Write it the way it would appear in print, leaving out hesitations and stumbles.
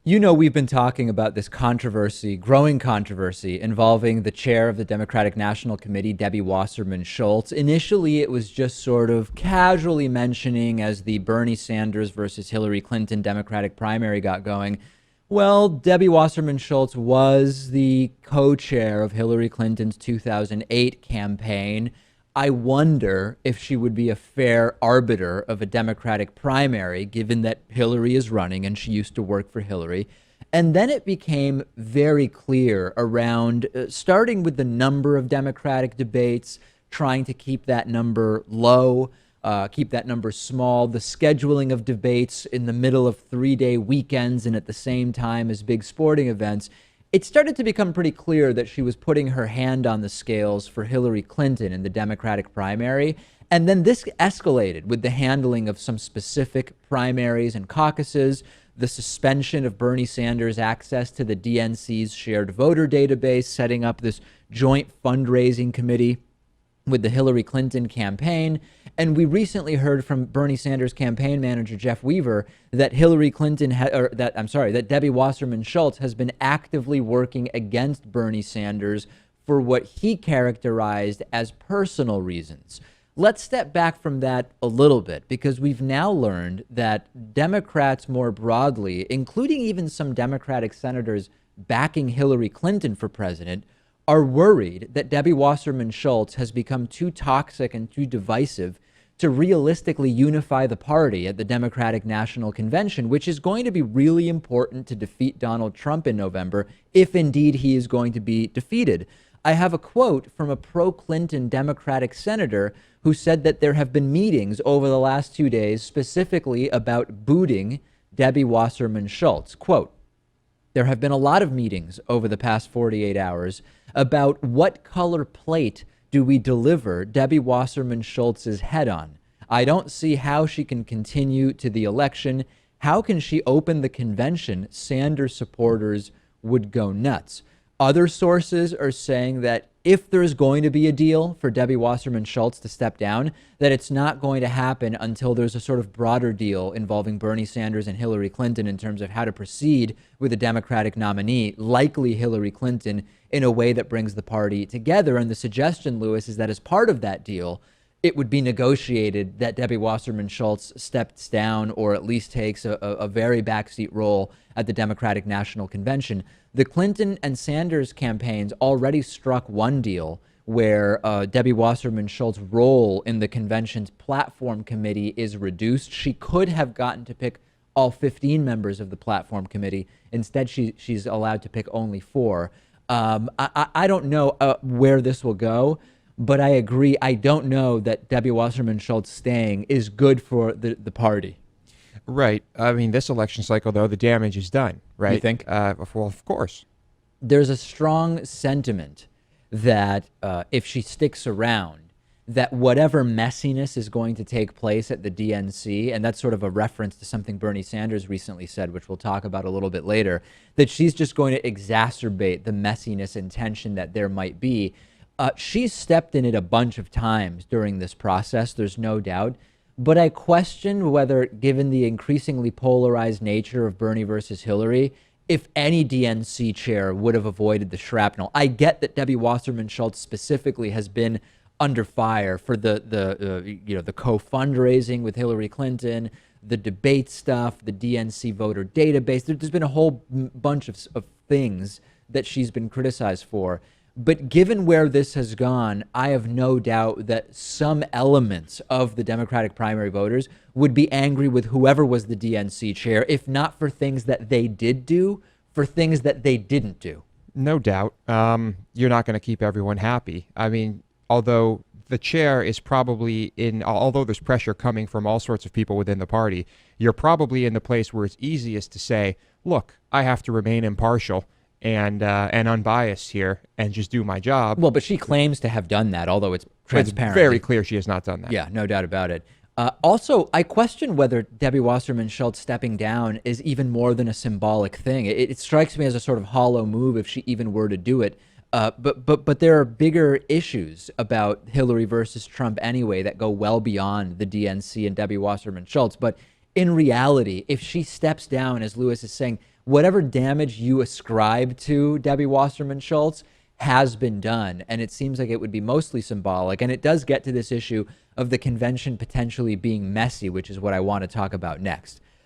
You know, we've been talking about this controversy, growing controversy involving the chair of the Democratic National Committee, Debbie Wasserman-Schultz. Initially, it was just sort of casually mentioning as the Bernie Sanders versus Hillary Clinton Democratic primary got going. Well, Debbie Wasserman-Schultz was the co-chair of Hillary Clinton's 2008 campaign. I wonder if she would be a fair arbiter of a Democratic primary, given that Hillary is running and she used to work for Hillary. And then it became very clear around starting with the number of Democratic debates, trying to keep that number low, keep that number small, the scheduling of debates in the middle of 3-day weekends and at the same time as big sporting events. It started to become pretty clear that she was putting her hand on the scales for Hillary Clinton in the Democratic primary. And then this escalated with the handling of some specific primaries and caucuses, the suspension of Bernie Sanders' access to the DNC's shared voter database, setting up this joint fundraising committee with the Hillary Clinton campaign. And we recently heard from Bernie Sanders campaign manager Jeff Weaver that that Debbie Wasserman-Schultz has been actively working against Bernie Sanders for what he characterized as personal reasons. Let's step back from that a little bit, because we've now learned that Democrats more broadly, including even some Democratic senators backing Hillary Clinton for president, are worried that Debbie Wasserman-Schultz has become too toxic and too divisive to realistically unify the party at the Democratic National Convention, which is going to be really important to defeat Donald Trump in November, if indeed he is going to be defeated. I have a quote from a pro-Clinton Democratic senator who said that there have been meetings over the last 2 days specifically about booting Debbie Wasserman-Schultz. Quote, "There have been a lot of meetings over the past 48 hours about what color plate do we deliver Debbie Wasserman-Schultz's head on. I don't see how she can continue to the election. How can she open the convention? Sanders supporters would go nuts." Other sources are saying that if there's going to be a deal for Debbie Wasserman-Schultz to step down, that it's not going to happen until there's a sort of broader deal involving Bernie Sanders and Hillary Clinton in terms of how to proceed with a Democratic nominee, likely Hillary Clinton, in a way that brings the party together. And the suggestion, Lewis, is that as part of that deal, it would be negotiated that Debbie Wasserman-Schultz steps down or at least takes a very backseat role at the Democratic National Convention. The Clinton and Sanders campaigns already struck one deal where Debbie Wasserman-Schultz's role in the convention's platform committee is reduced. She could have gotten to pick all 15 members of the platform committee. Instead, she's allowed to pick only 4. I don't know where this will go, but I agree. I don't know that Debbie Wasserman-Schultz staying is good for the party. Right. I mean, this election cycle, though, the damage is done, right? You think? Well, of course. There's a strong sentiment that if she sticks around, that whatever messiness is going to take place at the DNC, and that's sort of a reference to something Bernie Sanders recently said, which we'll talk about a little bit later, that she's just going to exacerbate the messiness and tension that there might be. She's stepped in it a bunch of times during this process, there's no doubt. But I question whether, given the increasingly polarized nature of Bernie versus Hillary, if any DNC chair would have avoided the shrapnel. I get that Debbie Wasserman-Schultz specifically has been under fire for the co-fundraising with Hillary Clinton, the debate stuff, the DNC voter database. There's been a whole bunch of things that she's been criticized for. But given where this has gone, I have no doubt that some elements of the Democratic primary voters would be angry with whoever was the DNC chair, if not for things that they did do, for things that they didn't do. No doubt. You're not going to keep everyone happy. I mean, although the chair is probably although there's pressure coming from all sorts of people within the party, you're probably in the place where it's easiest to say, look, I have to remain impartial and unbiased here and just do my job. Well, but she claims to have done that, although it's transparent. It's very clear she has not done that. Yeah, no doubt about it. Also, I question whether Debbie Wasserman-Schultz stepping down is even more than a symbolic thing. It strikes me as a sort of hollow move if she even were to do it. But there are bigger issues about Hillary versus Trump anyway that go well beyond the DNC and Debbie Wasserman-Schultz. But in reality, if she steps down, as Lewis is saying, whatever damage you ascribe to Debbie Wasserman-Schultz has been done. And it seems like it would be mostly symbolic. And it does get to this issue of the convention potentially being messy, which is what I want to talk about next.